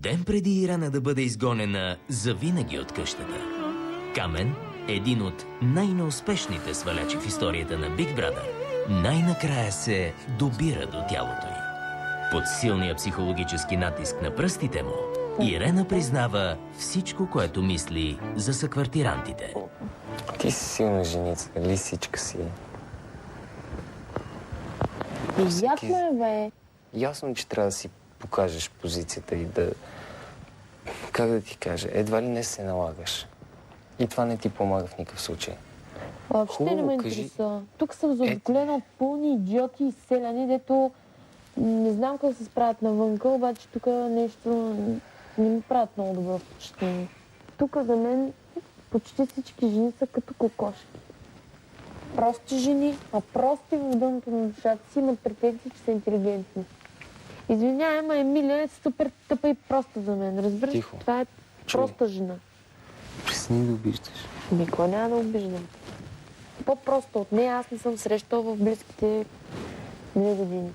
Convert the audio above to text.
Ден преди Ирена да бъде изгонена завинаги от къщата, Камен, един от най-неуспешните свалячи в историята на Big Brother, най-накрая се добира до тялото й. Под силния психологически натиск на пръстите му, Ирена признава всичко, което мисли за съквартирантите. Ти си силна женица, лисичка си. Ясно е, бе. Ясно, че трябва да си покажеш позицията и да... Как да ти кажа? Едва ли не се налагаш. И това не ти помага в никакъв случай. Въобще не ме интересува. Тук съм заобиколена от пълни идиоти и селяни, дето не знам как се справят навънка, обаче тук нещо не ми правят много добро впечатление. Тук за мен почти всички жени са като кокошки. Прости жени, а прости в дъното на душата си имат претенции, че са интелигентни. Извинявай, ама Емилия е супер тъпа и проста за мен. Разбираш? Тихо. Това е проста жена. Пресни да обиждаш. Никога няма да обиждам. По-просто от нея аз не съм срещала в близките 2 години.